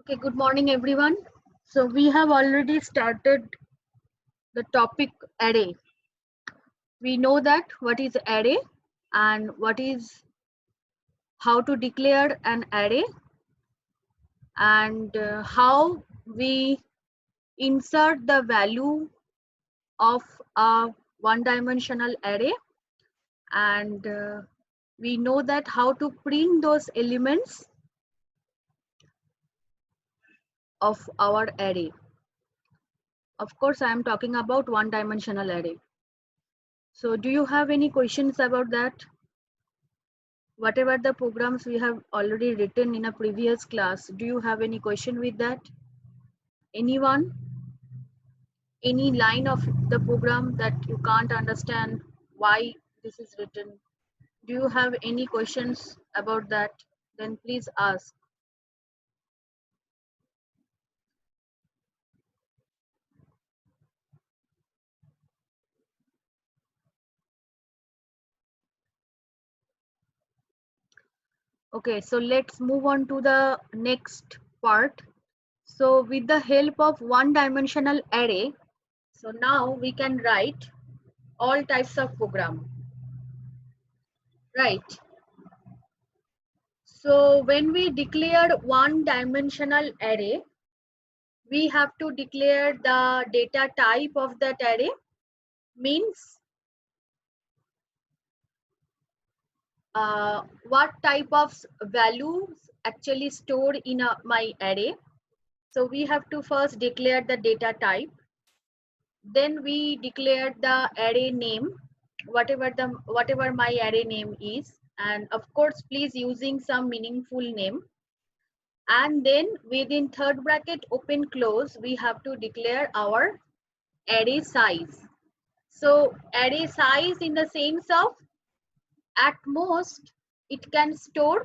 Okay, good morning everyone. So we have already started the topic array. We know that what is array and what is how to declare an array and how we insert the value of a one dimensional array and we know that how to print those elements of our array. Of course, I am talking about one dimensional array. So do you have any questions about that? Whatever the programs we have already written in a previous class, do you have any question with that? Anyone? Any line of the program that you can't understand why this is written? Do you have any questions about that? Then please ask. Okay, so let's move on to the next part. So with the help of one dimensional array, so now we can write all types of program, right? So when we declare one dimensional array, we have to declare the data type of that array, means what type of values actually stored in my array. So we have to first declare the data type. Then we declare the array name, whatever my array name is, and of course, please using some meaningful name. And then within third bracket open close, we have to declare our array size. So array size in the sense of at most it can store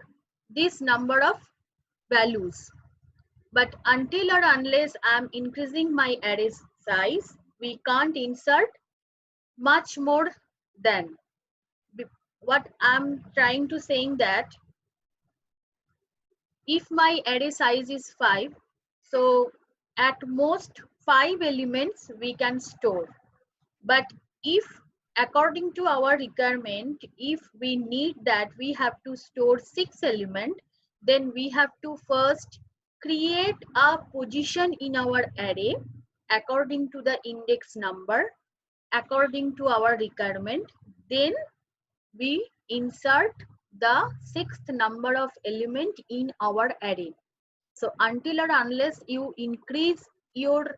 this number of values. But until or unless I'm increasing my array size, we can't insert much more than. What I'm trying to saying that if my array size is 5, so at most 5 elements we can store. But if according to our requirement, if we need that we have to store 6 elements, then we have to first create a position in our array according to the index number, according to our requirement. Then we insert the 6th number of element in our array. So until or unless you increase your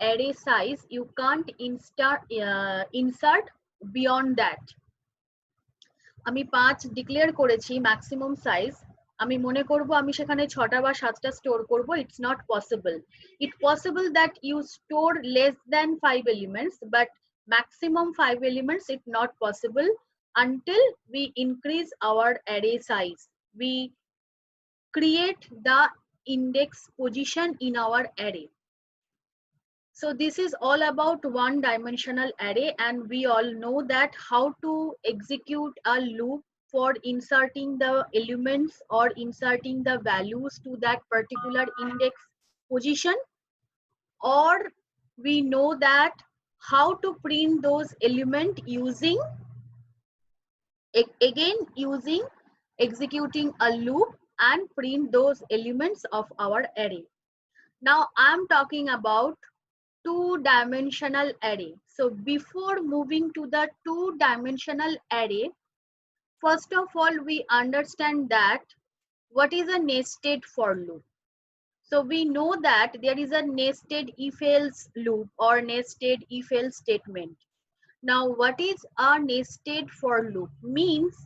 array size, you can't insert beyond that. আমি 5 declare করেছি maximum size, আমি মনে করব আমি সেখানে 6টা বা 7টা store করব, it's not possible. It possible that you store less than 5 elements, but maximum 5 elements it not possible until we increase our array size. We create the index position in our array. So this is all about one dimensional array, and we all know that how to execute a loop for inserting the elements or inserting the values to that particular index position, or we know that how to print those elements using again using executing a loop and print those elements of our array. Now I'm talking about two-dimensional array. So before moving to the two-dimensional array, first of all, we understand that what is a nested for loop. So we know that there is a nested if-else loop or nested if-else statement. Now, what is a nested for loop? Means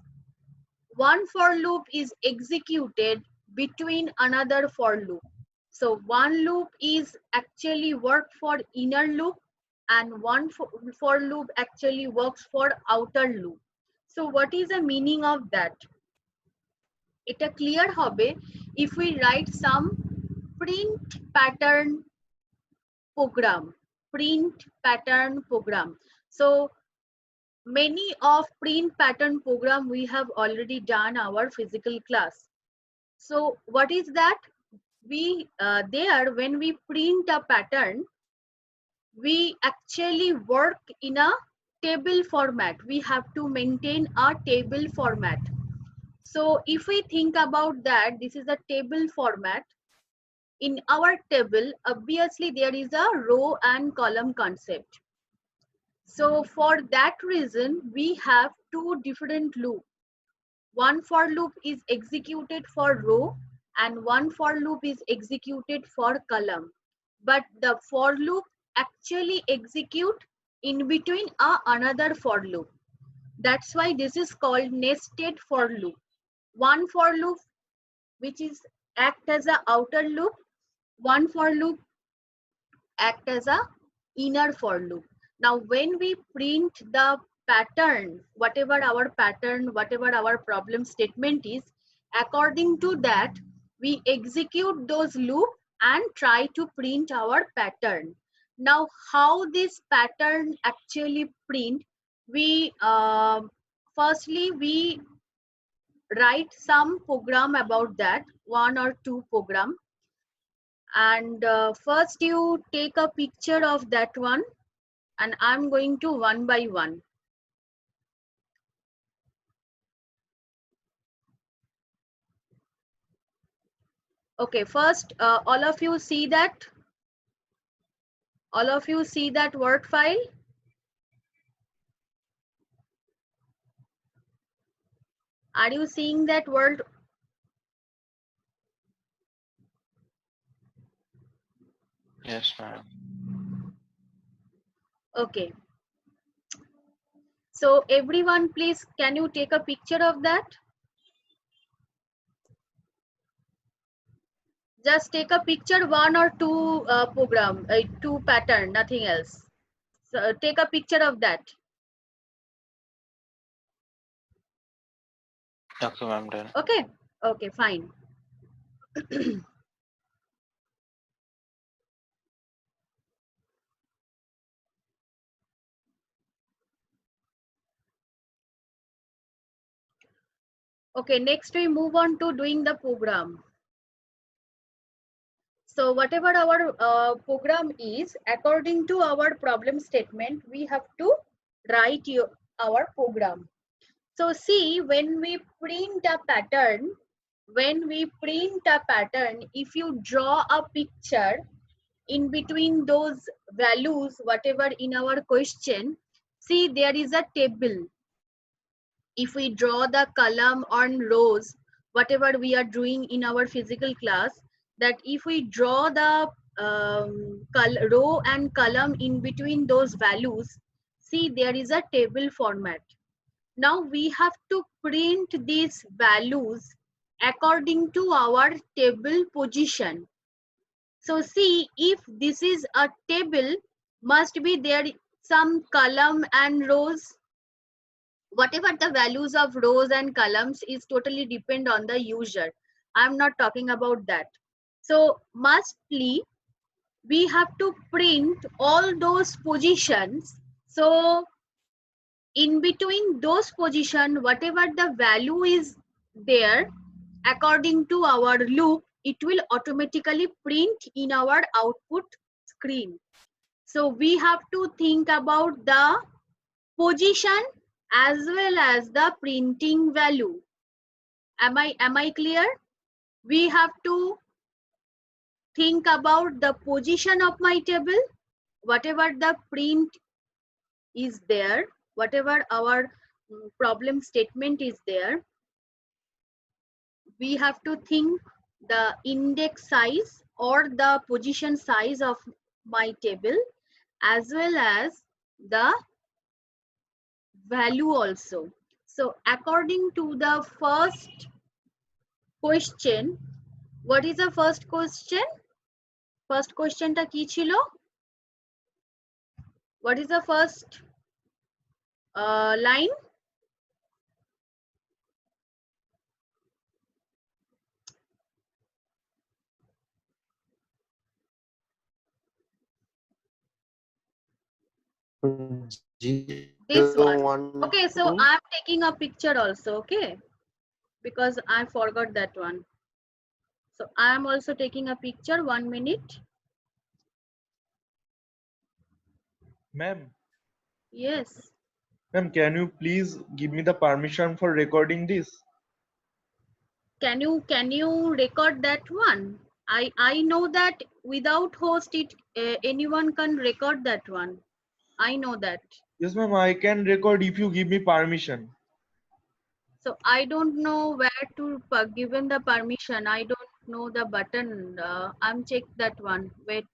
one for loop is executed between another for loop. So one loop is actually work for inner loop and one for loop actually works for outer loop. So what is the meaning of that? It a clear hobe if we write some print pattern program. Print pattern program. So many of print pattern program we have already done our physical class. So what is that? we there when we print a pattern, we actually work in a table format. We have to maintain a table format. So if we think about that, this is a table format. In our table, obviously there is a row and column concept. So for that reason, we have two different loops. One for loop is executed for row and one for loop is executed for column. But the for loop actually execute in between another for loop. That's why this is called nested for loop. One for loop which is act as a outer loop, one for loop act as a inner for loop. Now when we print the pattern, whatever our pattern, whatever our problem statement is, according to that we execute those loop and try to print our pattern. Now how this pattern actually print, we firstly we write some program about that, one or two program, and first you take a picture of that one, and I'm going to one by one. Okay, first all of you see that, Word file. Are you seeing that Word? Yes, ma'am. Okay, so everyone please, can you take a picture of that? Just take a picture, one or two program, two pattern, nothing else. So take a picture of that. Okay, ma'am, done. Okay, okay, fine. Okay, next we move on to doing the program. So whatever our program is, according to our problem statement, we have to write our program. So see, when we print a pattern, if you draw a picture in between those values, whatever in our question, see there is a table. If we draw the column on rows, whatever we are doing in our physical class, that if we draw the row and column in between those values, see there is a table format. Now we have to print these values according to our table position. So see, if this is a table, must be there some column and rows. Whatever the values of rows and columns is totally depend on the user. I'm not talking about that. So mustly we have to print all those positions. So in between those position, whatever the value is there, according to our loop, it will automatically print in our output screen. So we have to think about the position as well as the printing value. Am I clear? We have to think about the position of my table, whatever the print is there, whatever our problem statement is there, we have to think the index size or the position size of my table as well as the value also. So according to the first question, what is the first question? First question ta ki chilo? What is the first line? This one. 0, 1, Okay, so 2. I'm taking a picture also, okay? Because I forgot that one. So I am also taking a picture. 1 minute. Ma'am, Yes. ma'am, can you please give me the permission for recording this? Can you record that one? I know that without host it anyone can record that one. I know that. Yes, ma'am, I can record if you give me permission. So I don't know where to given the permission. I don't know the button. I'm check that one. Wait.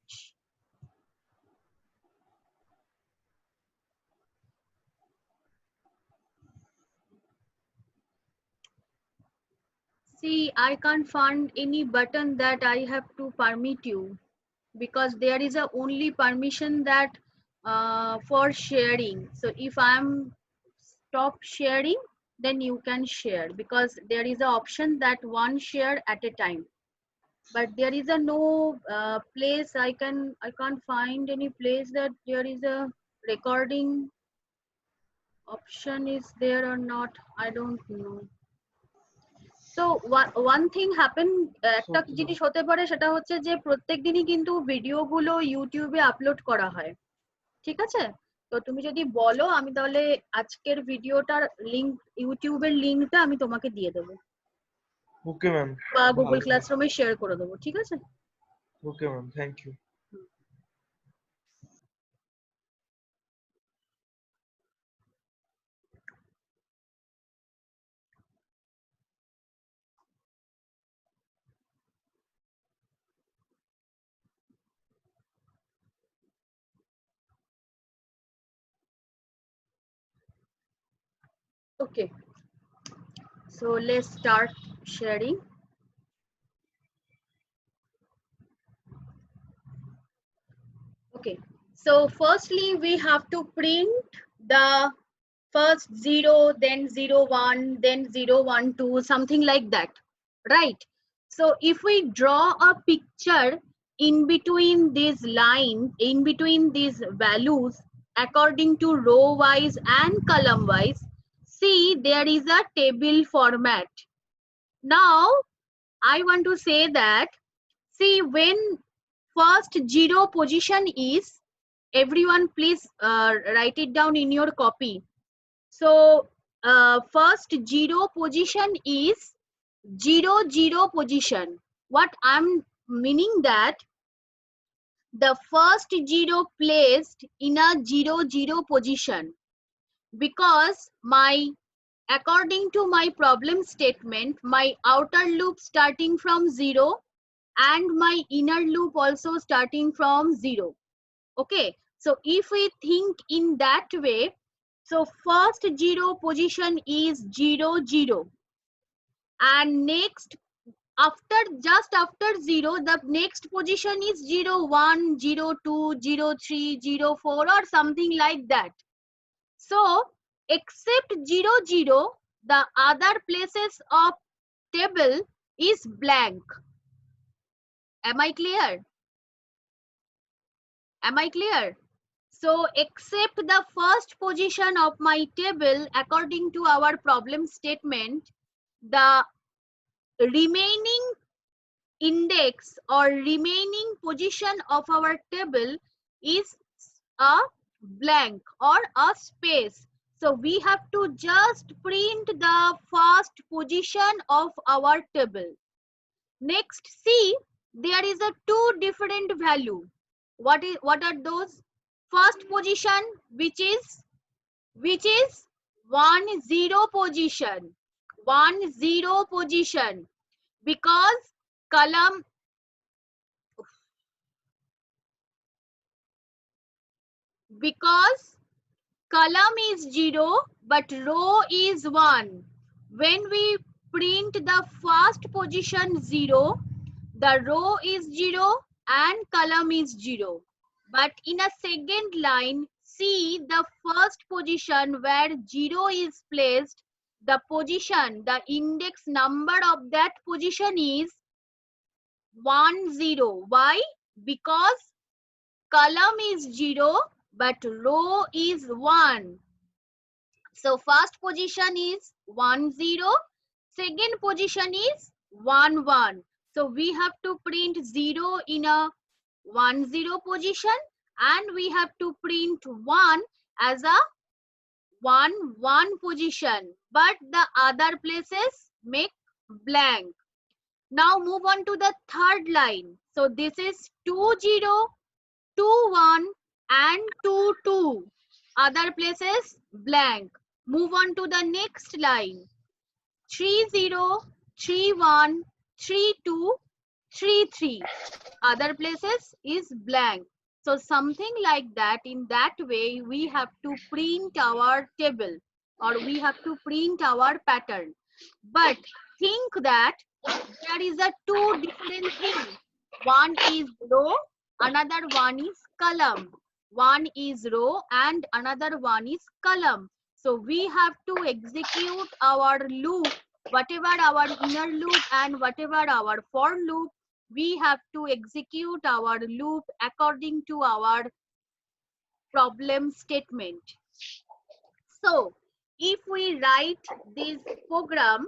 See, I can't find any button that I have to permit you, because there is a only permission that for sharing. So if I'm stop sharing, then you can share, because there is an option that one share at a time. But there is a no place I can't find any place that there is a recording option is there or not. I don't know. So one thing happen, একটা Okay, ma'am. জিনিস হতে পারে, সেটা হচ্ছে যে প্রত্যেকদিনই কিন্তু ভিডিওগুলো ইউটিউবে আপলোড করা হয়, ঠিক আছে? তো তুমি যদি বলো, আমি তাহলে আজকের ভিডিওটার লিংক, ইউটিউবের লিংকটা আমি তোমাকে দিয়ে দেবো, Okay, ma'am. বা গুগল ভালো। ক্লাসরুমে শেয়ার করে দেবো, ঠিক আছে? Okay, ma'am. Thank you. Okay, so let's start sharing. Okay, so firstly we have to print the first 0, then 0 1, then 0 1 2, something like that, right? So if we draw a picture in between these lines, in between these values, according to row wise and column wise, see there is a table format. Now I want to say that, see, when first 0 position is, everyone please write it down in your copy. So first 0 position is 0 0 position. What I'm meaning that the first 0 placed in a 0 0 position, because my, according to my problem statement, my outer loop starting from 0 and my inner loop also starting from 0. Okay, so if we think in that way, so first 0 position is 0 0, and next, after, just after 0, the next position is 0 1 0 2 0 3 0 4 or something like that. So except 0 0, the other places of table is blank. Am I clear? Am I clear? So except the first position of my table, according to our problem statement, the remaining index or remaining position of our table is a blank or a space. So we have to just print the first position of our table. Next, see, there is a two different value. What are those? First position, which is 1 0 position, 1 0 position, because column, because column is 0 but row is 1. When we print the first position 0, the row is 0 and column is 0. But in a second line, see the first position where 0 is placed, the position, the index number of that position is 1 0. Why? Because column is 0 but row is 1. So first position is 1 0, second position is 1 1. So we have to print 0 in a 1 0 position, and we have to print 1 as a 1 1 position, but the other places make blank. Now move on to the third line. So this is 2 0, 2 1 and 2 2. Other places blank. Move on to the next line. 3 0, 3 1, 3 2, 3 3. Other places is blank. So something like that. In that way, we have to print our table, or we have to print our pattern. But think that there is a two different things. One is row, another one is column. One is row and another one is column. So we have to execute our loop, whatever our inner loop and whatever our for loop, we have to execute our loop according to our problem statement. So if we write this program,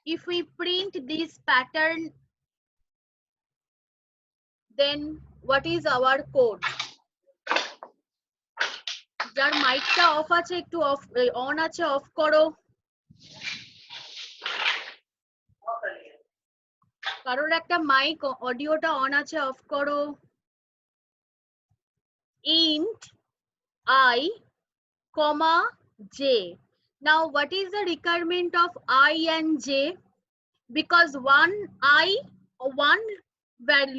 if we print this pattern, then what is our code? যার মাইকটা of আছে একটু of on আছে of করো, কারোর একটা mic অডিওটা on আছে অফ করো। int I comma j. Now what is the requirement of I and j? Because one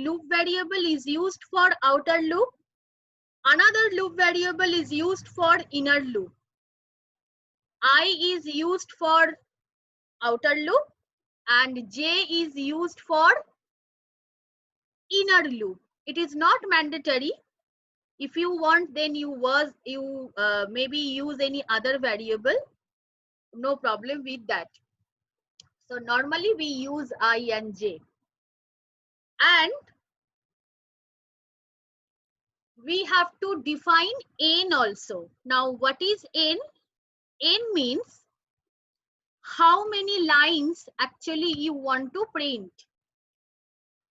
loop variable is used for outer loop, another loop variable is used for inner loop. I is used for outer loop and j is used for inner loop. It is not mandatory. If you want, then you maybe use any other variable, no problem with that. So normally we use I and j. And we have to define n also. Now what is n? N means how many lines actually you want to print.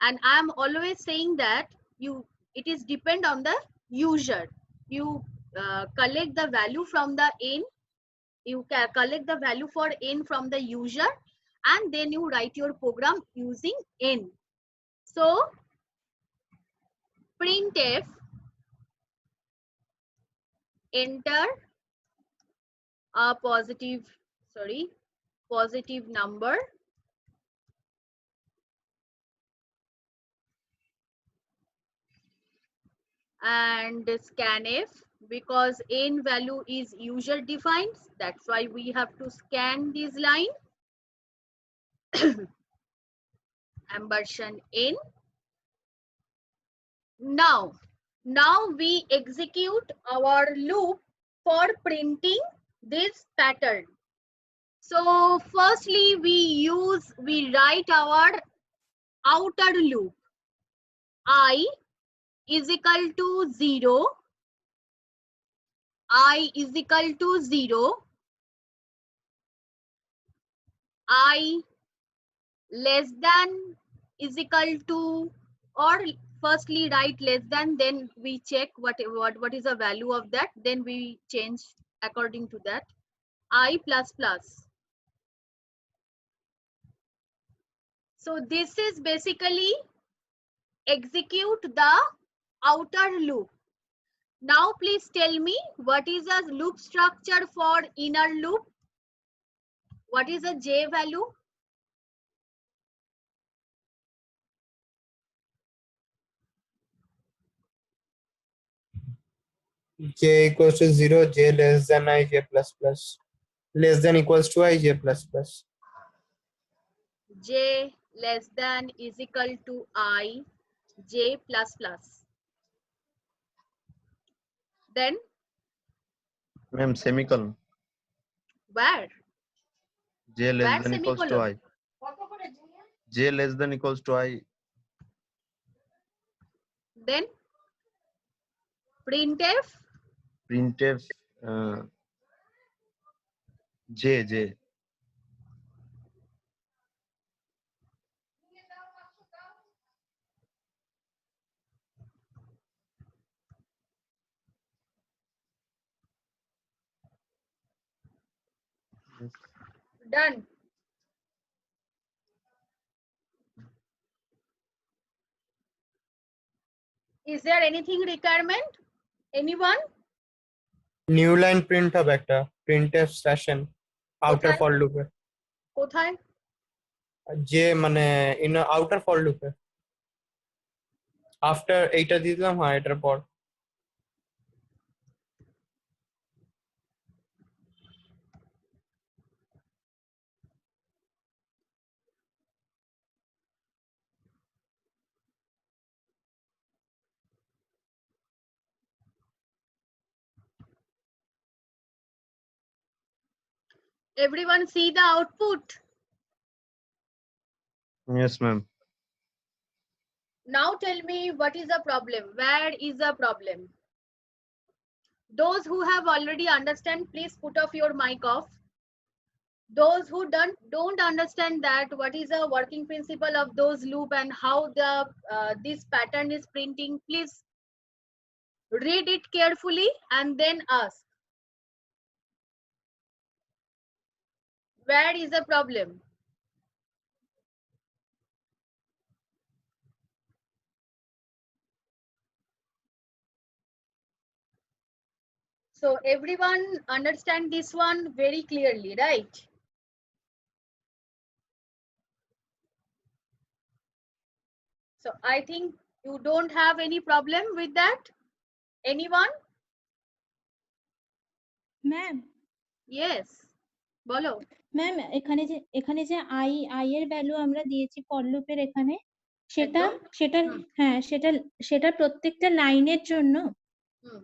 And I am always saying that it is depend on the user. You collect the value from the n, you collect the value for n from the user, and then you write your program using n. So printf enter a positive number and scanf, because n value is user defined, that's why we have to scan this line. Ampersand n. Now we execute our loop for printing this pattern. So firstly we write our outer loop. I is equal to 0, I is equal to 0, I less than is equal to, or firstly write less than, then we check what is the value of that, then we change according to that. I plus plus. So this is basically execute the outer loop. Now please tell me, what is a loop structure for inner loop? What is a j value? j equals to 0, j less than I, j plus plus. Less than equals to I, j plus plus. J less than is equal to I, j plus plus. Then? Ma'am, semicolon. Where? J less than equals to I. J less than equals to I. Then? Printf? Printf j. Yes. Done. Is there anything requirement? Anyone? New line print হবে একটা printf session outer কোথায়? For লুপে কোথায়? যে মানে in outer for লুপে after এইটা দিয়ে দিলাম হ্যাঁ এটার পর Everyone see the output. Yes, ma'am. Now tell me what is the problem? Where is the problem? Those who have already understand, please put off your mic off. Those who don't understand that what is the working principle of those loop and how the this pattern is printing, please read it carefully and then ask. Where is the problem? So everyone understand this one very clearly, right? So I think you don't have any problem with that. Anyone? Ma'am Yes. বলো। Ma'am এখানে যে I এর value আমরা দিয়েছি for লুপের এখানে সেটা একদম। সেটা হুম। হ্যাঁ সেটা প্রত্যেকটা লাইনের জন্য হুম।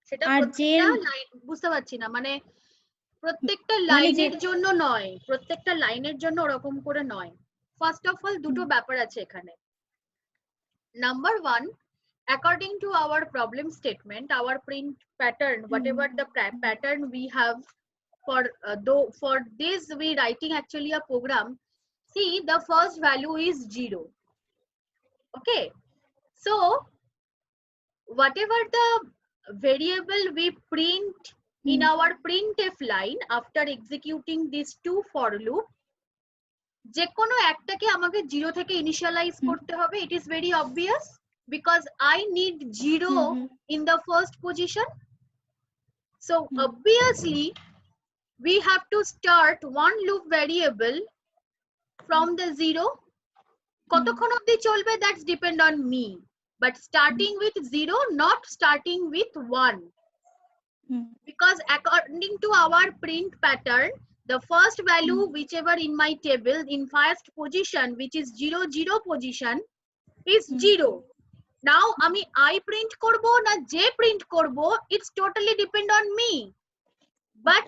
সেটা আর প্রত্যেকটা লাইন বুঝতে পারছি না মানে প্রত্যেকটা মানে লাইনের জন্য নয়, প্রত্যেকটা লাইনের জন্য ওরকম করে নয়। ফার্স্ট অফ অল দুটো ব্যাপার আছে এখানে। Number 1, according to our problem statement, our print pattern, whatever the pattern we have for this we writing actually a program. See, the first value is 0. Okay, so whatever the variable we print in our printf line after executing these two for loop, যে কোনো একটাকে আমাকে 0 থেকে initialise করতে হবে. It is very obvious because I need 0 in the first position. So obviously we have to start one loop variable from the 0. কতক্ষণ অবধি চলবে that's depend on me, but starting with 0, not starting with 1. Because according to our print pattern, the first value whichever in my table in first position, which is 0 0 position, is 0. Now আমি I print করব না J print করব, it's totally depend on me, but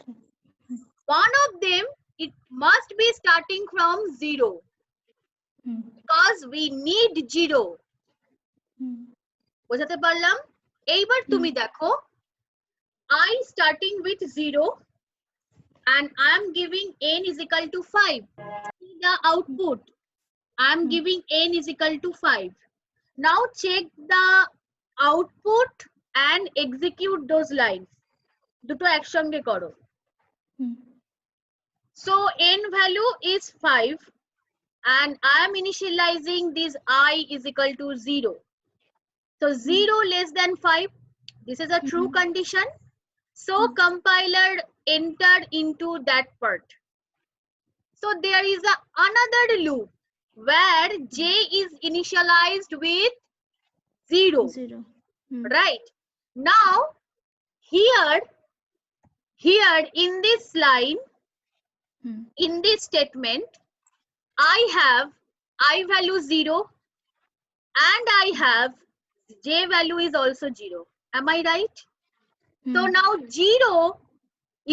one of them it must be starting from 0 because we need 0. বোঝাতে পারলাম? এইবার তুমি দেখো I starting with 0 and I am giving n is equal to 5. See the output. I am giving n is equal to 5. Now check the output and execute those lines. দুটো একসঙ্গে করো. So n value is 5 and I am initializing this I is equal to 0. So 0 less than 5. This is a true condition. So compiler entered into that part. So there is another loop where J is initialized with 0. Right? Now here in this line, in this statement, I have I value 0 and I have J value is also 0. Am I right? So now 0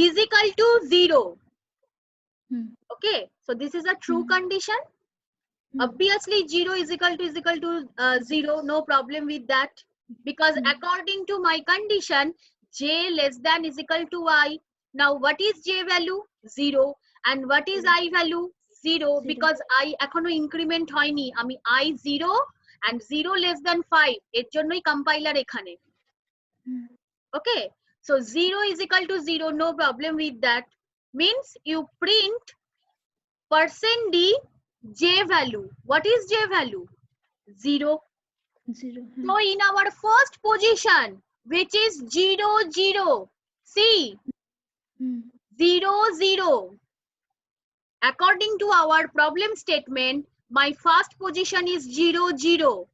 is equal to 0. Okay, so this is a true condition. Obviously 0 is equal to 0, no problem with that, because according to my condition J less than is equal to I. Now what is J value? 0. And what is I value? 0, because I এখনো increment হয়নি, আমি I 0 and 0 less than 5 এর জন্যই compiler এখানে. Okay, so 0 is equal to 0, no problem with that. means you print %d j value. What is j value? 0. 0 So in our first position, which is 0, 0, see, 0, 0. According to our problem statement, my first position is 0, 0.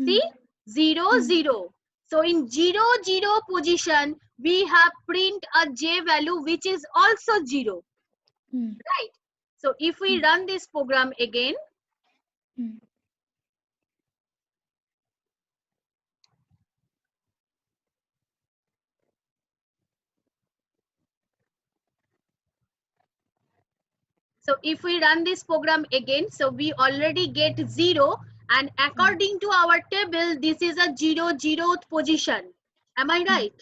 See, 0, 0. So in 0, 0 position, we have print a j value which is also 0. Right? So if we run this program again, so if we run this program again, so we already get 0, and according to our table, this is a 0, 0th position. Am I right?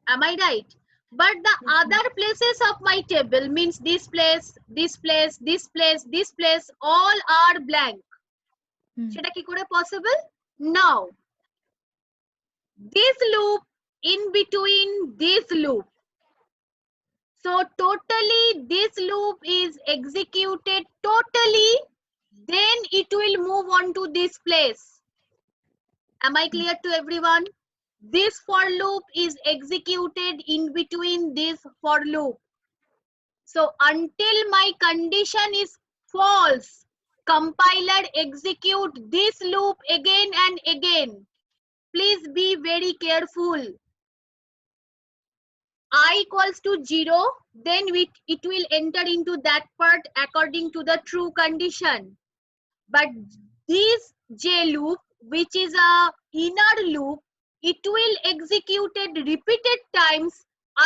Am I right? But the other places of my table means this place, this place, this place, this place, all are blank. সেটা কি করে possible? Now, this loop in between this loop. So totally this loop is executed totally, then it will move on to this place. Am I clear to everyone? This for loop is executed in between this for loop. So until my condition is false, compiler execute this loop again and again. Please be very careful. I equals to 0, then it will enter into that part according to the true condition. But this J loop, which is a inner loop, it will executed repeated times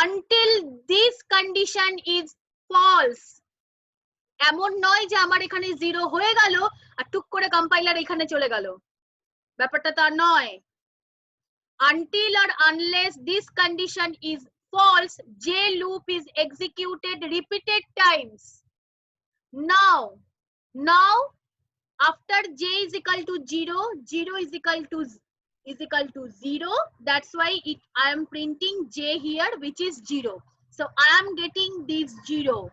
until this condition is false. এমন নয় যে আমার এখানে 0 হয়ে গেল আর টুক করে compiler এখানে চলে গেল, ব্যাপারটা তা নয়। Until or unless this condition is false, J loop is executed repeated times. Now after J is equal to 0, 0 is equal to 0. That's why I am printing J here, which is 0. So I am getting this 0.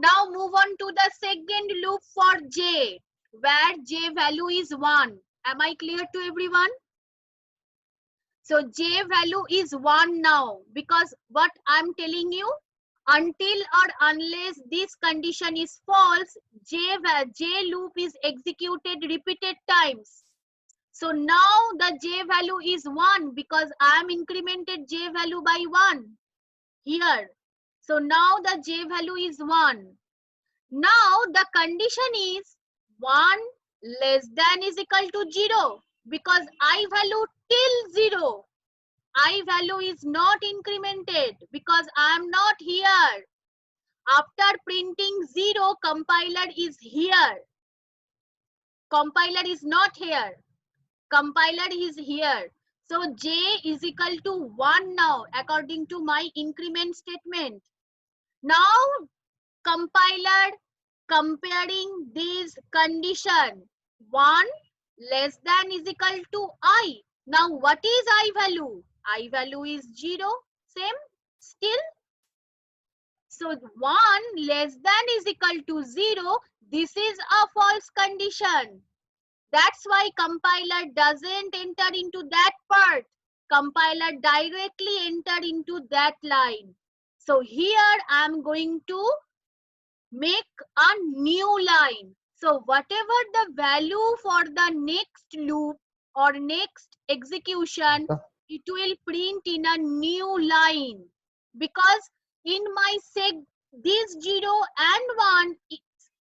Now move on to the second loop for J, where J value is 1. Am I clear to everyone? So J value is 1 now, because what I'm telling you, until or unless this condition is false, J loop is executed repeated times. So now the J value is 1 because I am incremented J value by 1 here. So now the J value is 1. Now the condition is 1 less than is equal to 0, because I value till 0. I value is not incremented because I am not here. After printing 0, compiler is here. Compiler is not here. Compiler is here. So J is equal to 1 now according to my increment statement. Now compiler comparing this condition, 1 less than is equal to I. Now what is I value? I value is 0, same still. So 1 less than is equal to 0. This is a false condition. That's why compiler doesn't enter into that part. Compiler directly enter into that line. So here I am going to make a new line. So whatever the value for the next loop or next execution, it will print in a new line, because in my this 0 and 1 is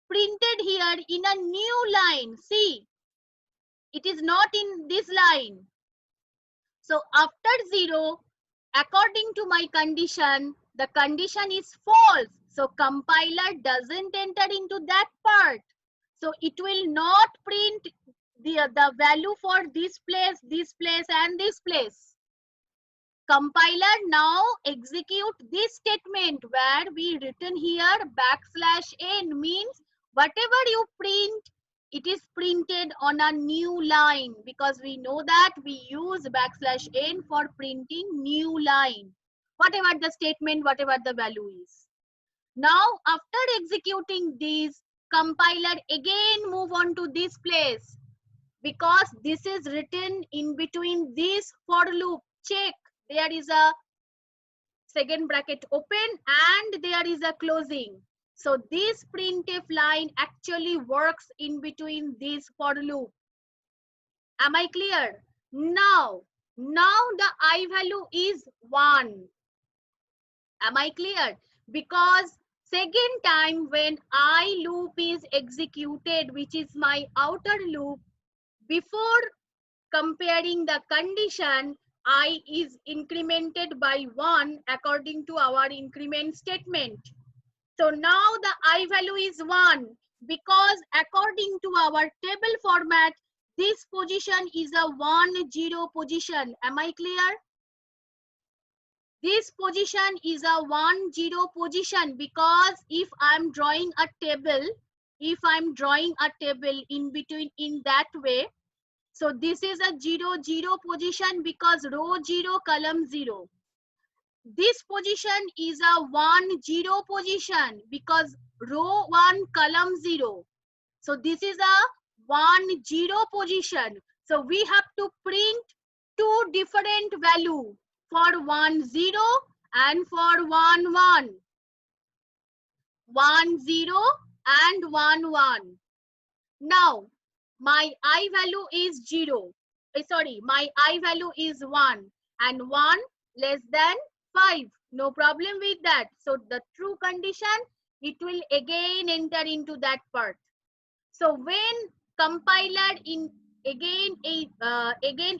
printed here in a new line. See, it is not in this line. So after 0, according to my condition, the condition is false. So compiler doesn't enter into that part. So it will not print the value for this place, and this place. Compiler now execute this statement where we written here \n, means whatever you print, it is printed on a new line, because we know that we use \n for printing new line. whatever the statement, whatever the value is. Now after executing this, compiler again move on to this place, because this is written in between this for loop. Check, there is a second bracket open and there is a closing. So this printf line actually works in between this for loop. Am I clear? Now the I value is 1. Am I clear? Because second time when I loop is executed, which is my outer loop, before comparing the condition, I is incremented by 1 according to our increment statement. So now the I value is 1, because according to our table format, this position is a 1, 0 position. Am I clear? This position is a 1, 0 position, because if I'm drawing a table, in between in that way, so this is a 0, 0 position because row 0, column 0. This position is a 1, 0 position because row 1, column 0. So this is a 1, 0 position. So we have to print two different value for 1, 0 and for 1, 1. 1, 0 and 1, 1. Now my I value is 0. My I value is 1 and 1 less than 5. No problem with that. So the true condition, it will again enter into that part. So when compiler again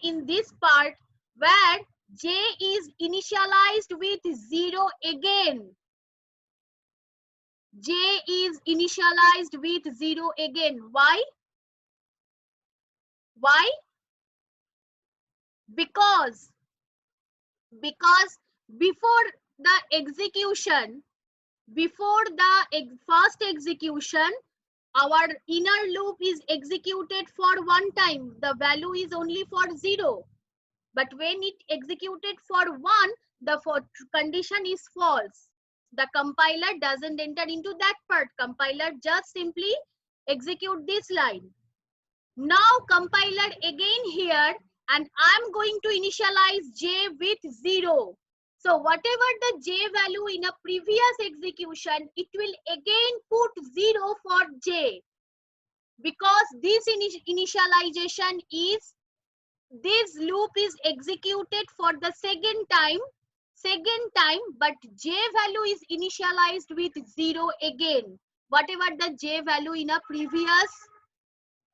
in this part where j is initialized with 0 again. J is initialized with 0 again. Why? Why? Because before the execution, before the first execution, our inner loop is executed for one time. The value is only for 0. But when it executed for 1, the condition is false. The compiler doesn't enter into that part. Compiler just simply execute this line. Now compiler again here, and I'm going to initialize j with 0. So whatever the j value in a previous execution, it will again put 0 for j. Because this initialization is, this loop is executed for the second time, but j value is initialized with 0 again. Whatever the j value in a previous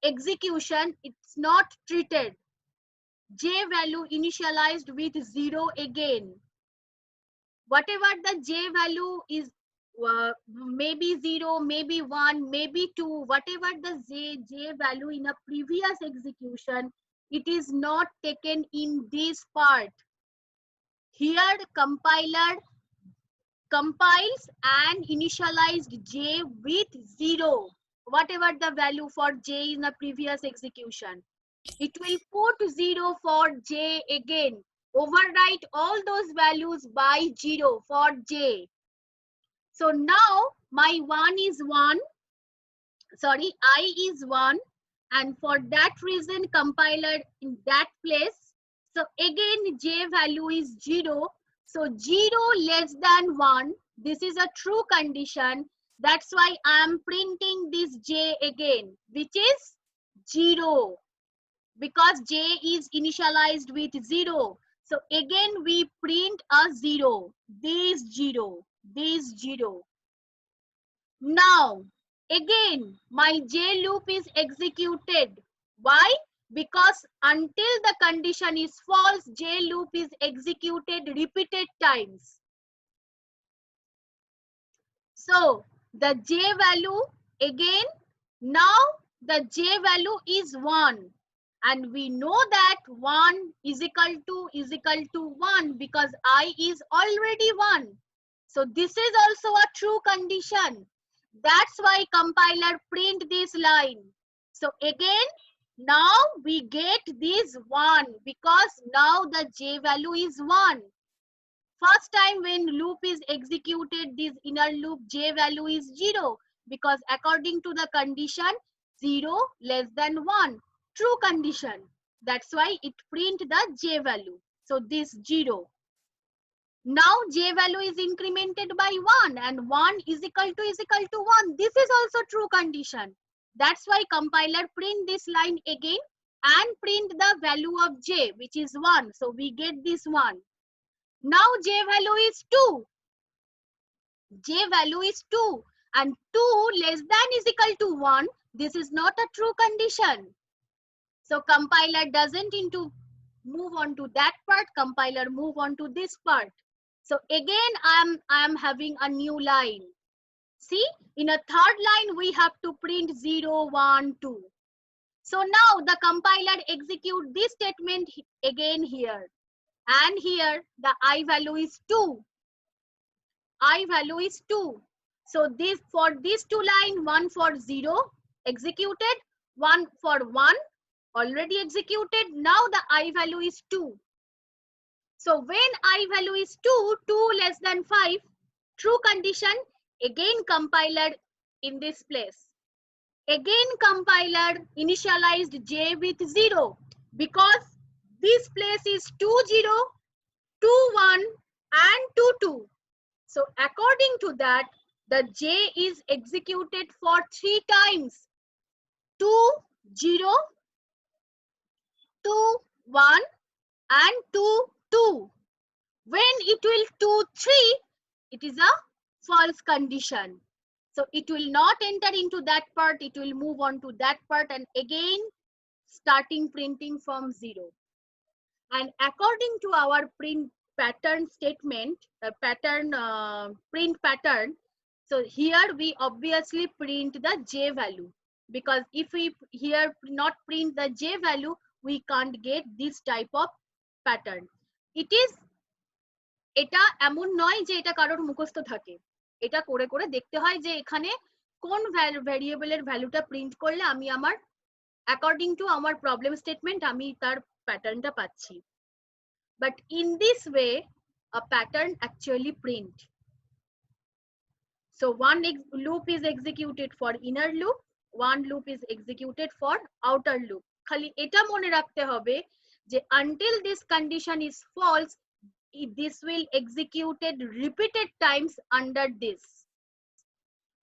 execution, it's not treated. J value initialized with 0 again. Whatever the j value is, maybe 0, maybe 1, maybe 2, whatever the j value in a previous execution, it is not taken in this part. Here compiler compiles and initialized j with 0. Whatever the value for j in the previous execution, it will put 0 for j again. Overwrite all those values by 0 for j. So now my 1 is 1. Sorry, I is 1. And for that reason, compiler in that place. So again, j value is 0. So 0 less than 1. This is a true condition. That's why I am printing this j again, which is 0. Because j is initialized with 0. So again we print a 0. This 0. This 0. Now again my j loop is executed. Why? Because until the condition is false, j loop is executed repeated times. So the j value again, now the j value is 1. And we know that 1 is equal to 1 because I is already 1. So this is also a true condition. That's why compiler print this line. So again, now we get this 1 because now the j value is 1. First time when loop is executed, this inner loop J value is 0 because according to the condition 0 less than 1, true condition. That's why it print the J value. So this 0. Now J value is incremented by 1 and 1 is equal to 1. This is also true condition. That's why compiler print this line again and print the value of J, which is 1. So we get this 1. Now J value is 2. J value is 2 and 2 less than is equal to 1. This is not a true condition. So compiler doesn't move on to that part. Compiler move on to this part. So again, I am having a new line. See, in a third line, we have to print 0, 1, 2. So now the compiler execute this statement again here. And here the I value is 2. I value is 2. So this for these two line, 1 for 0 executed, 1 for 1 already executed. Now the I value is 2. So when I value is 2, 2 less than 5, true condition, again compiler in this place. Again compiler initialized J with 0 because this place is 2, 0, 2, 1 and 2, 2. So according to that, the J is executed for 3 times. 2, 0, 2, 1 and 2, 2. When it will 2, 3, it is a false condition. So it will not enter into that part. It will move on to that part and again starting printing from 0. And according to our print pattern statement, print pattern, so here we obviously print the J value because if we here not print the J value, we can't get this type of pattern. এটা এমন নয় যে এটা কারোর মুখস্থ থাকে, এটা করে করে দেখতে হয় যে এখানে কোন ভ্যারিয়েবলের ভ্যালুটা প্রিন্ট করলে আমি আমার অ্যাকর্ডিং টু আমার প্রবলেম স্টেটমেন্ট আমি তার প্যাটার্নটা পাচ্ছি। But in this way a pattern actually print. So one loop is executed for inner loop, one loop is executed for outer loop. খালি এটা মনে রাখতে হবে যে until this condition is false, this will executed repeated times under this.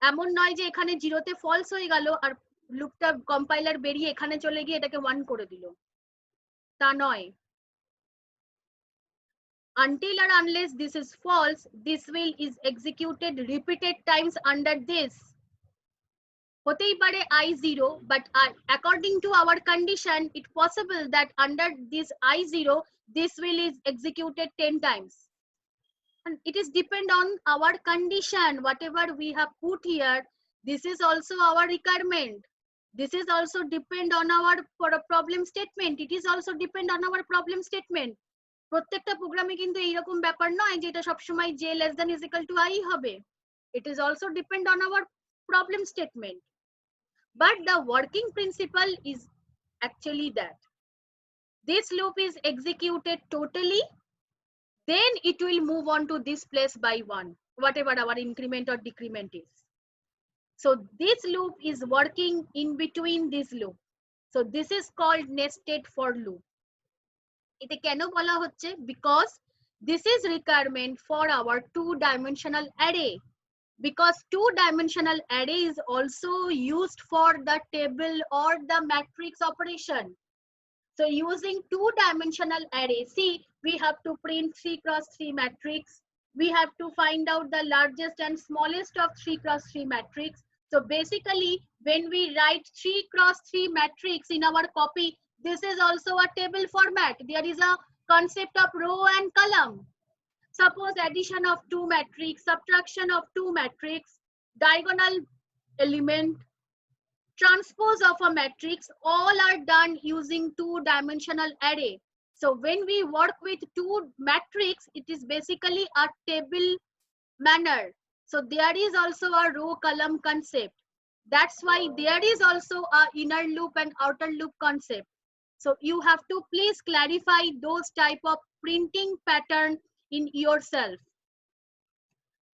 এমন নয় যে এখানে 0 তে false হয়ে গেল আর লুপটা কম্পাইলার বেরিয়ে এখানে চলে গিয়ে এটাকে 1 করে দিল, তা নয়। Until or unless this is false, this will is executed repeated times under this. হতেই পারে I0, but according to our condition, it possible that under this I0, this will is executed 10 times. And it is depend on our condition, whatever we have put here. This is also our requirement. This is also depend on our problem statement. It is also depend on our problem statement. প্রত্যেকটা প্রোগ্রামে কিন্তু এইরকম ব্যাপার নয় যে এটা সবসময় j less than is equal to I হবে. It is also depend on our problem statement. But the working principle is actually that this loop is executed totally, then it will move on to this place by 1, whatever our increment or decrement is. So this loop is working in between this loop. So this is called nested for loop. এতে কেন বলা হচ্ছে? Because this is requirement for our 2-dimensional array. Because 2-dimensional array is also used for the table or the matrix operation. So using 2-dimensional array, see, we have to print 3x3 matrix. We have to find out the largest and smallest of 3x3 matrix. So basically, when we write 3x3 matrix in our copy, this is also a table format. There is a concept of row and column. Suppose addition of 2 matrix, subtraction of 2 matrix, diagonal element, transpose of a matrix, all are done using 2-dimensional array. So when we work with 2 matrix, it is basically a table manner. So there is also a row column concept. That's why there is also a inner loop and outer loop concept. So you have to please clarify those type of printing pattern in yourself.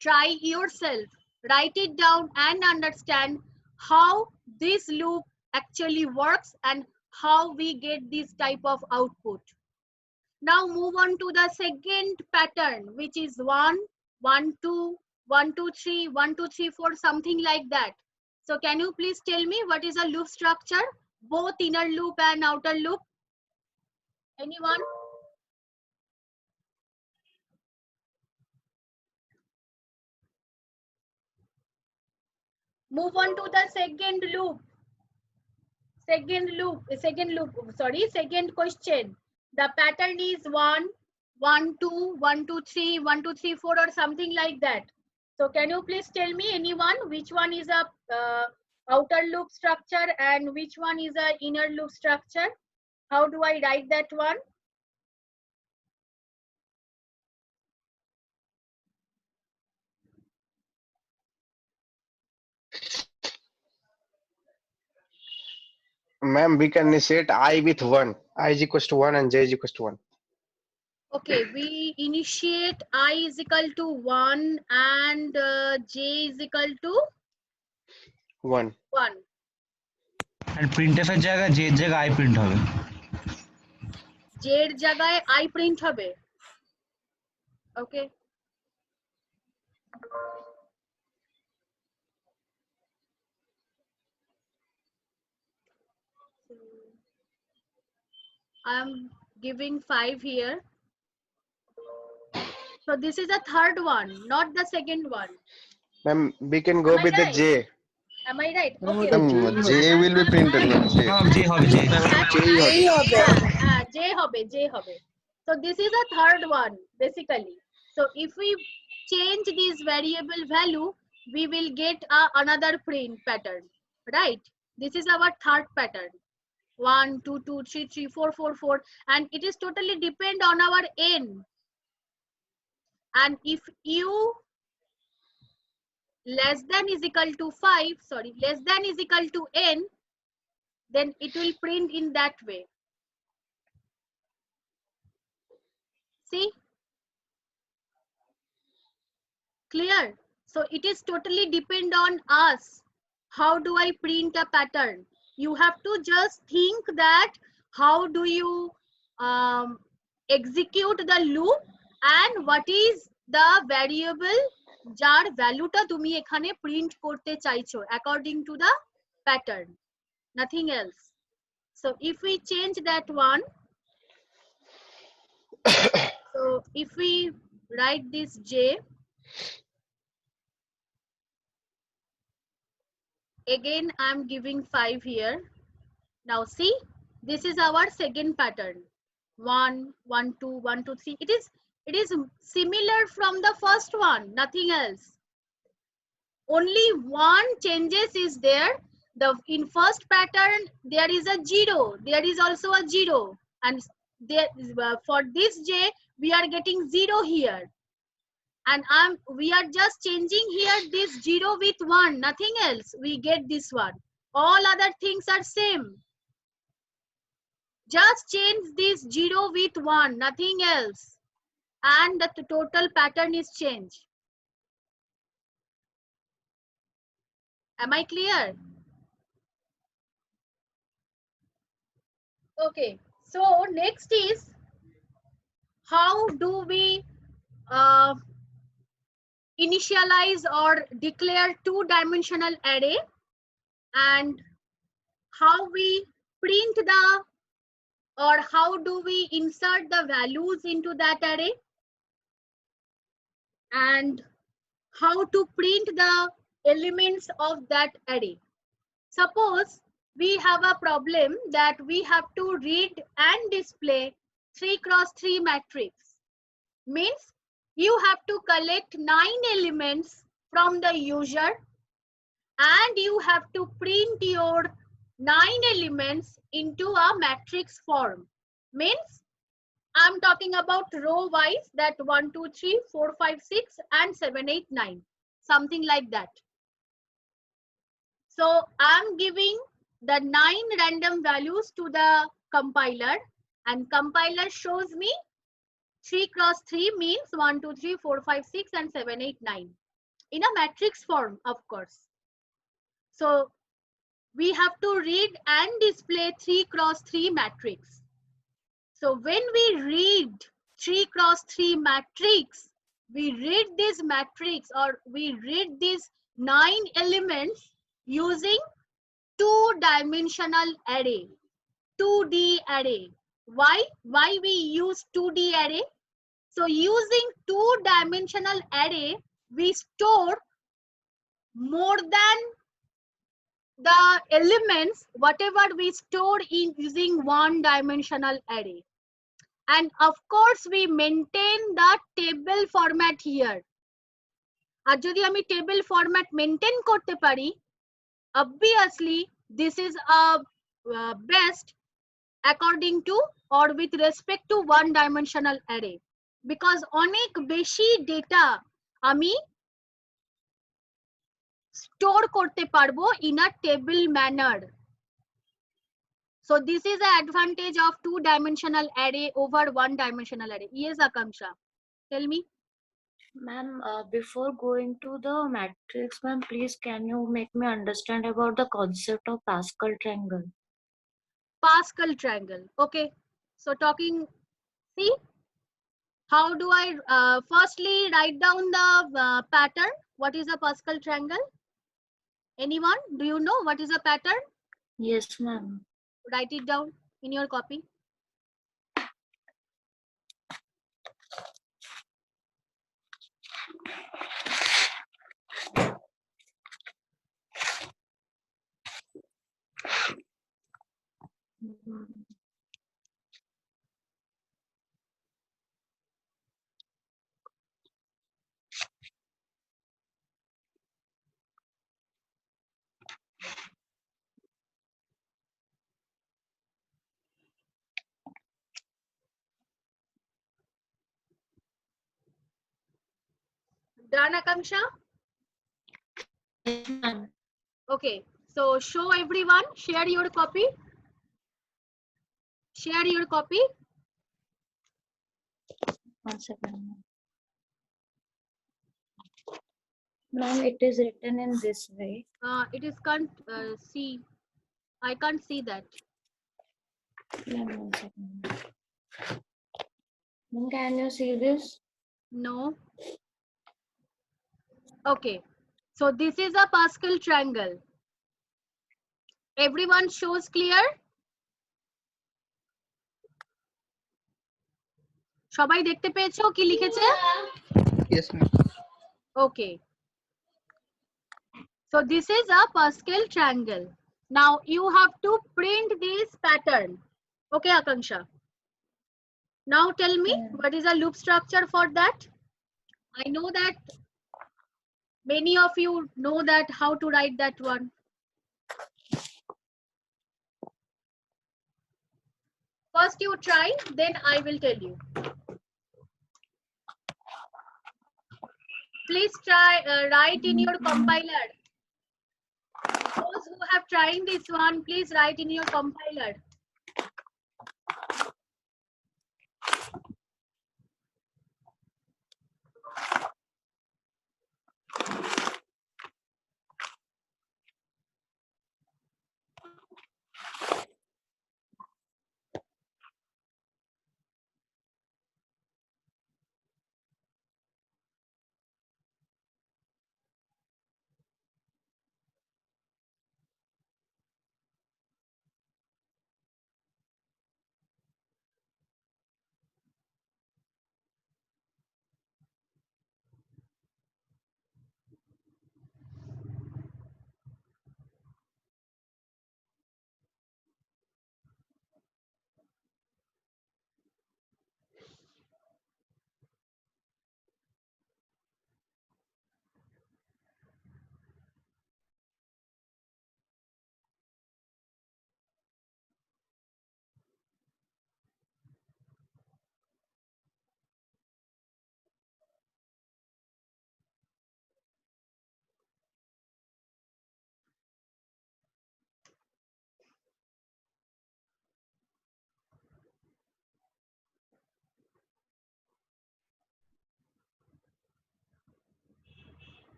Try yourself, write it down and understand how this loop actually works and how we get this type of output. Now move on to the second pattern, which is 1, 1, 2, 1, 2, 3, 1, 2, 3, 4, something like that. So can you please tell me what is a loop structure? Both inner loop and outer loop. Anyone? Move on to the second loop. Second question. The pattern is 1, 1, 2, 1, 2, 3, 1, 2, 3, 4 or something like that. So can you please tell me, anyone, which one is a outer loop structure and which one is a inner loop structure? How do I write that one? Ma'am, we can initiate I with 1. I is equals to 1 and j is equals to 1. Okay, we initiate I is equal to 1 and j is equal to 1. 1. And printf এর জায়গায় j এর জায়গায় i print হবে j এর জায়গায় I print হবে। Okay. I'm giving 5 here. So this is the third one, not the second one. Ma'am, we can go Am I with the right? j. Am I right? Okay. J will be printed. Ma'am, J. j হবে j J হবে. So this is the third one basically. So if we change this variable value, we will get another print pattern, right? This is our third pattern. 1, 2, 2, 3, 3, 4, 4, 4, and it is totally depend on our n. And if u less than is equal to 5, less than is equal to n, then it will print in that way. See? Clear? So it is totally depend on us. How do I print a pattern? You have to just think that how do you execute the loop and what is the variable jar value ta tumi ekhane print korte chaicho according to the pattern, nothing else. So if we change that one, so if we write this j, again I'm giving 5 here. Now see, this is our second pattern. 1, 1, 2, 1, 2, 3. It is similar from the first one, nothing else. Only one changes is there. In first pattern there is a 0. There is also a 0, and there for this j we are getting 0 here. And we are just changing here this 0 with 1, nothing else. We get this one. All other things are same. Just change this 0 with 1, nothing else. And the total pattern is changed. Am I clear? Okay. So next is, how do we initialize or declare two-dimensional array, and how we print the, or how do we insert the values into that array, and how to print the elements of that array. Suppose we have a problem that we have to read and display 3x3 matrix. Means you have to collect 9 elements from the user and you have to print your 9 elements into a matrix form. Means I'm talking about row wise, that 1, 2, 3, 4, 5, 6 and 7, 8, 9. Something like that. So I'm giving the 9 random values to the compiler, and compiler shows me 3 cross 3 means 1, 2, 3, 4, 5, 6 and 7, 8, 9. In a matrix form, of course. So we have to read and display 3 cross 3 matrix. So when we read 3 cross 3 matrix, we read this matrix or we read these 9 elements using two-dimensional array, 2D array. Why we use 2D array? So using two-dimensional array, we store more than the elements whatever we store in using one-dimensional array. And of course we maintain the table format here. আর যদি আমি table format maintain করতে পারি, obviously this is a best according to or with respect to one-dimensional array, because অনেক বেশি data আমি store করতে পারবো in a table manner. So this is the advantage of two-dimensional array over one-dimensional array. Yes, Akanksha, tell me. Ma'am, before going to the matrix, ma'am, please can you make me understand about the concept of Pascal triangle? Pascal triangle. Okay. So talking, see, how do I firstly write down the pattern? What is a Pascal triangle? Anyone? Do you know what is a pattern? Yes, ma'am. Write it down in your copy. Done, Akanksha? Yes, ma'am. Okay. So show everyone. Share your copy. Share your copy. 1 second. Ma'am, it is written in this way. It is can't see. I can't see that. Ma'am, 1 second. Ma'am, can you see this? No. Okay. So this is a Pascal triangle. Everyone shows clear? সবাই দেখতে পেয়েছো কি লিখেছে? Yes, ma'am. Okay. So this is a Pascal triangle. Now you have to print this pattern. Okay, Akanksha. Now tell me what is a loop structure for that? I know that many of you know that how to write that one. First you try, then I will tell you. Please try write in your compiler. Those who have tried this one, please write in your compiler.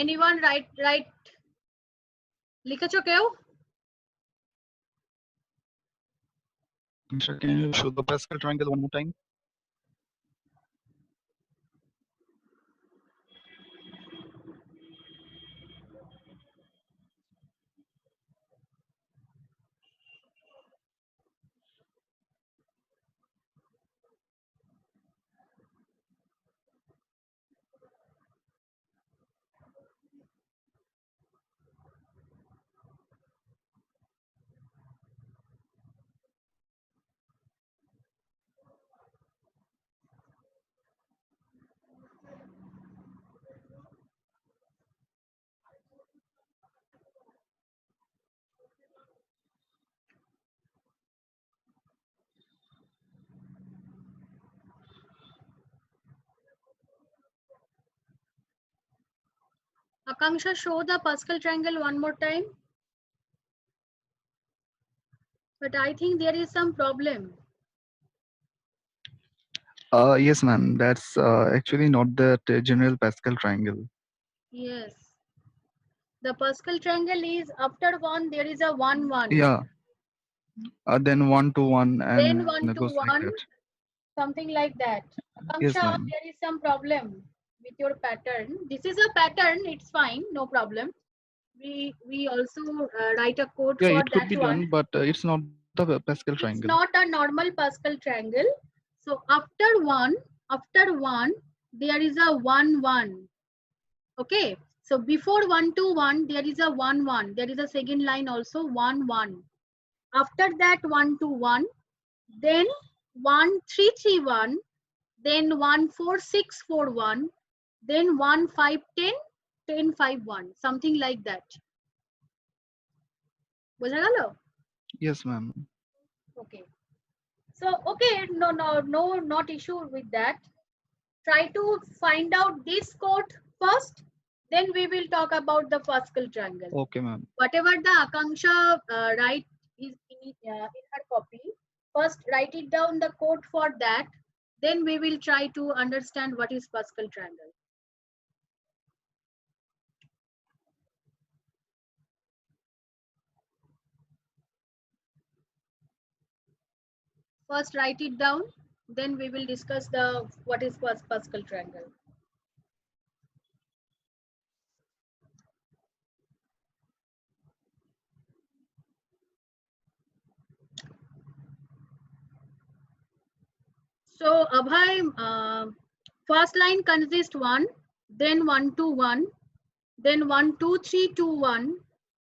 Anyone write লিখেছো কেউ? Sir, can you show the Pascal triangle one more time? Akanksha, show the Pascal triangle one more time. But I think there is some problem. Yes, ma'am. That's actually not the general Pascal triangle. Yes. The Pascal triangle is after 1 there is a 1 1. Yeah. Then 1 to 1 Then and 1 to goes like 1, that. something like that. Yes, Akanksha, ma'am. there is some problem with your pattern. This is a pattern, it's fine, no problem. We also write a code Yeah, for it could that be one. done, but it's not the Pascal It's triangle. not a normal Pascal triangle. So after 1, there is a 1 1. Okay. So before 1 to 1, there is a 1 1. There is a second line also 1 1. After that 1 to 1, then 1 3 3 1, then 1 4 6 4 1, then 1 5 10 10 5 1, something like that. বোঝা গেল? Yes, ma'am. Okay. So okay, no, not issue with that. Try to find out this code first, then we will talk about the Pascal triangle. Okay, ma'am. Whatever the Akanksha write is in her copy, first write it down the code for that, then we will try to understand what is Pascal triangle. First write it down, then we will discuss the what is Pascal triangle. So Abhay, first line consists 1, then 1 to 1, then 1 2 3 2 1,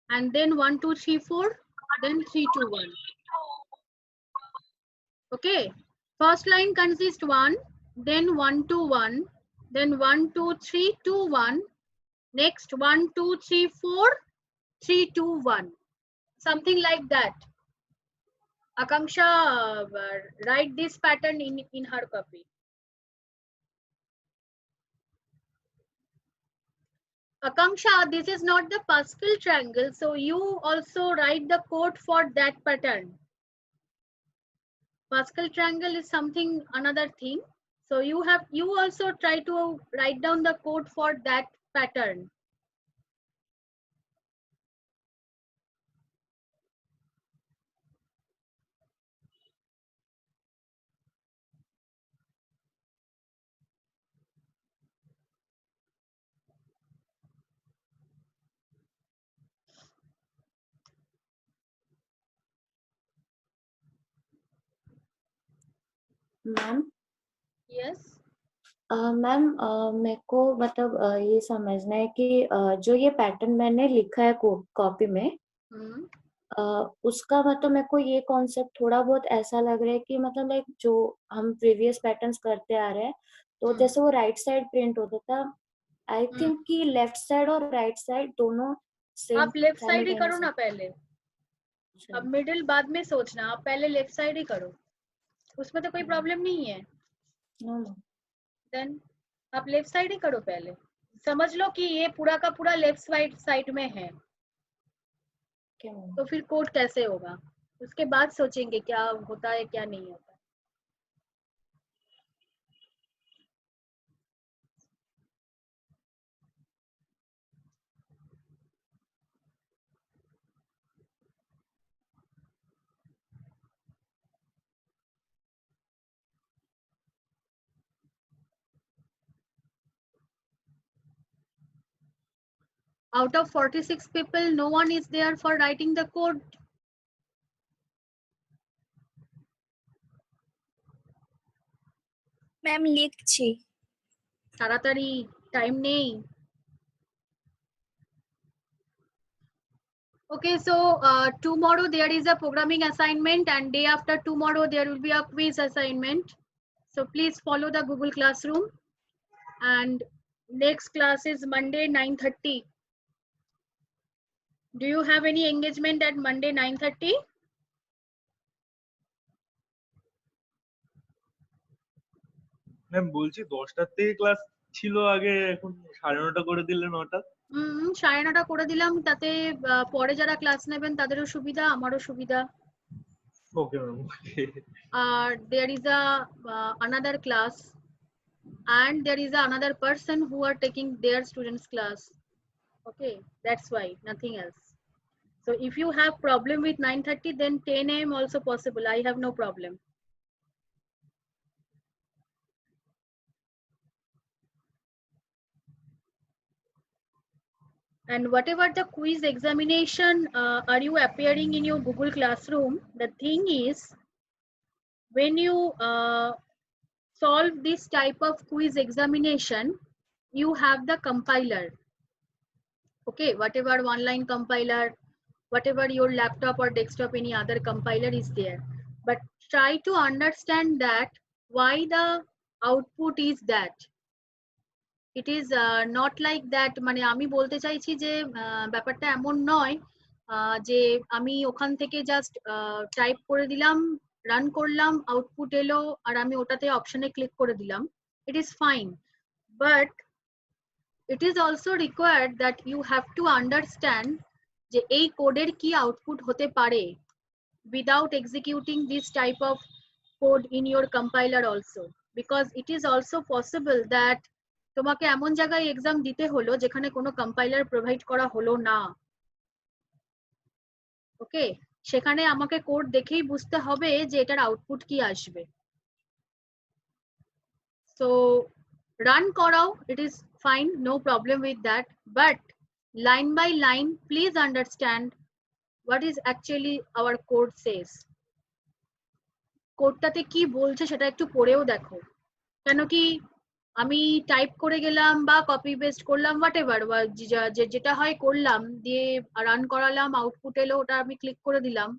and then 1 2 3 4, then 3 2 1. Okay, first line consists 1, then 1 to 1, then 1 2 3 2 1, next 1 2 3 4 3 2 1, something like that. Akanksha, write this pattern in her copy. Akanksha, this is not the Pascal triangle, so you also write the code for that pattern. Pascal triangle is something another thing. So you also try to write down the code for that pattern. Ma'am Yes. Ma'am मेरे को मतलब ये समझना है कि जो ये pattern मैंने लिखा है कॉपी में उसका मतलब मेरे को ये कॉन्सेप्ट थोड़ा बहुत ऐसा लग रहा है कि मतलब लाइक जो हम प्रीवियस पैटर्न्स करते आ रहे हैं तो जैसे वो राइट साइड प्रिंट होता था, आई थिंक कि लेफ्ट साइड और राइट साइड दोनों सेम। आप लेफ्ट साइड ही करो ना पहले, अब मिडिल बाद में सोचना, आप पहले लेफ्ट साइड ही करो, उसमें तो कोई प्रॉब्लम नहीं है। देन आप लेफ्ट साइड ही करो पहले, समझ लो कि ये पूरा का पूरा लेफ्ट साइड में है, तो फिर कोड कैसे होगा, उसके बाद सोचेंगे क्या होता है क्या नहीं होता। Out of 46 people, no one is there for writing the code. Ma'am লিখছি। তাড়াতাড়ি, টাইম নেই। Okay, so tomorrow there is a programming assignment and day after tomorrow there will be a quiz assignment. So please follow the Google Classroom, and next class is Monday 9:30. Do you have any engagement at Monday 9:30? Ma'am বলছি 10টার থেকে class ছিল আগে, এখন 9:30 করে দিলে 9টা। 9:30 করে দিলাম, তাতে পরে যারা ক্লাস নেবেন তাদেরও সুবিধা, আমারও সুবিধা। Okay ma'am. There is a another class and there is another person who are taking their students class. Okay, that's why, nothing else. So if you have problem with 9:30, then 10 a.m. also possible. I have no problem. And whatever the quiz examination are you appearing in your Google Classroom, the thing is, when you solve this type of quiz examination, you have the compiler. Okay, whatever online compiler, whatever your laptop or desktop, any other compiler is there. But try to understand that why the output is that. It is not like that, মানে আমি বলতে চাইছি যে ব্যাপারটা এমন নয় যে আমি ওখান থেকে জাস্ট টাইপ করে দিলাম, রান করলাম, আউটপুট এলো আর আমি ওটাতে অপশনে ক্লিক করে দিলাম। It is fine, but it is also required that you have to understand যে এই কোডের কি আউটপুট হতে পারে without executing this type of code in your compiler also, because it is also possible that তোমাকে এমন জায়গায় এক্সাম দিতে হলো যেখানে কোনো কম্পাইলার প্রোভাইড করা হলো না। ওকে, সেখানে আমাকে কোড দেখেই বুঝতে হবে যে এটার আউটপুট কি আসবে। সো রান করাও, it is fine, no problem with that, but line by line please understand what is actually our code says. কোডটাতে কি বলছে সেটা একটু পড়েও দেখো, কেন কি আমি টাইপ করে গেলাম বা কপি পেস্ট করলাম, হোয়াটএভার যেটা হয় করলাম, দিয়ে রান করালাম, আউটপুট এলো, ওটা আমি ক্লিক করে দিলাম,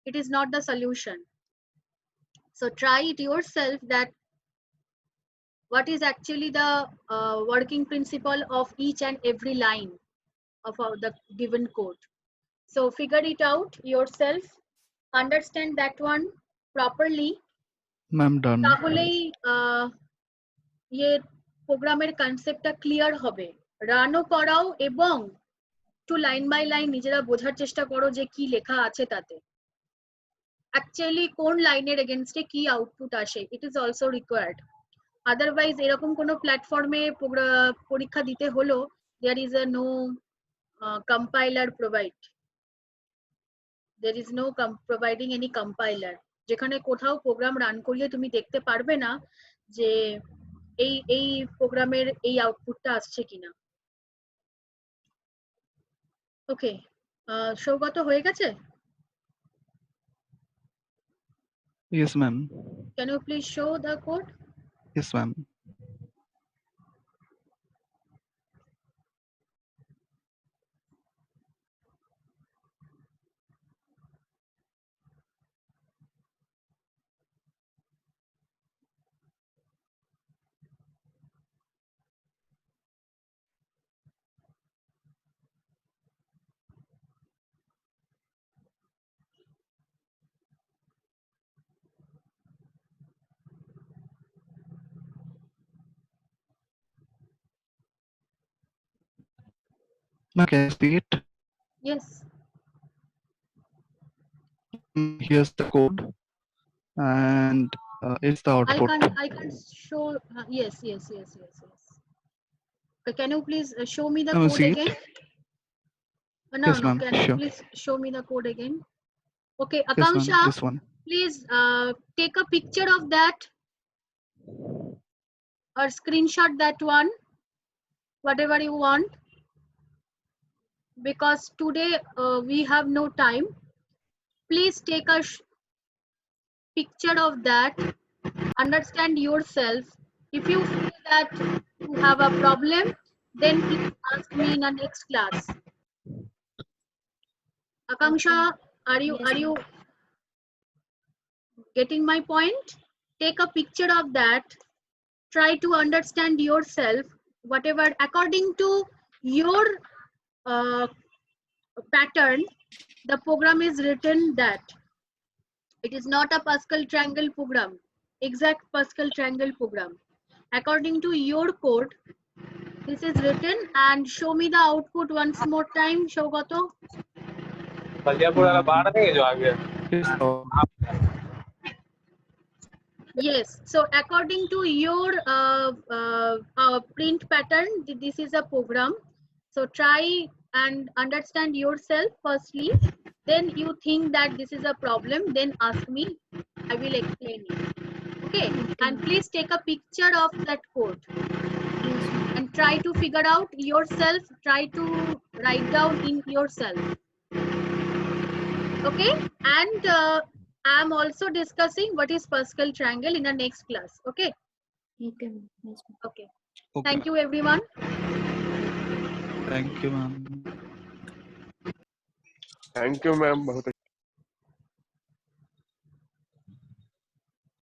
it is not the solution. So try it yourself that what is actually the working principle of each and every line of the given code. So figure it out yourself, understand that one properly. Ma'am, done. তাহলেই ये প্রোগ্রামের কনসেপ্টটা clear হবে। রানও করাও এবং একটু line by line নিজেরা বোঝার চেষ্টা করো যে কি লেখা আছে তাতে, অ্যাকচুয়ালি কোন লাইনের এগেইনস্টে কি আউটপুট আসে, it is also required. Otherwise এরকম কোনো প্ল্যাটফর্মে পরীক্ষা দিতে হলো, there is a no compiler provide, there is no providing any compiler, যেখানে কোথাও প্রোগ্রাম রান করিয়ে তুমি দেখতে পারবে না যে এই প্রোগ্রামের এই আউটপুটটা আসছে কিনা। ওকে, সৌগত হয়ে গেছে? Yes, ma'am. Can you please show the code? Yes, ma'am. Ma'am, can you see it? Yes. Here's the code, and it's the output. I can show. Yes. Okay, can you please show me the Can you code see it? again? No, Yes, ma'am. can you Sure. please show me the code again? Okay, Yes, ma'am. Akanksha, This one. please take a picture of that or screenshot that one, whatever you want. because today we have no time. Please take a picture of that, understand yourself. If you feel that you have a problem, then please ask me in the next class. Akanksha, are you getting my point? Take a picture of that. Try to understand yourself, whatever according to your pattern, the program is written that. It is not a Pascal triangle program, exact Pascal triangle program. According to your code, this is written, and show me the output once more time, Shogato. Yes, so according to your print pattern, this is a program. So try and understand yourself firstly. Then you think that this is a problem, then ask me. I will explain you. Okay, and please take a picture of that code and try to figure out yourself. Try to write down in yourself. Okay, and I am also discussing what is Pascal triangle in the next class. Okay. Okay. Thank you, everyone. Thank you, ma'am. Thank you, ma'am.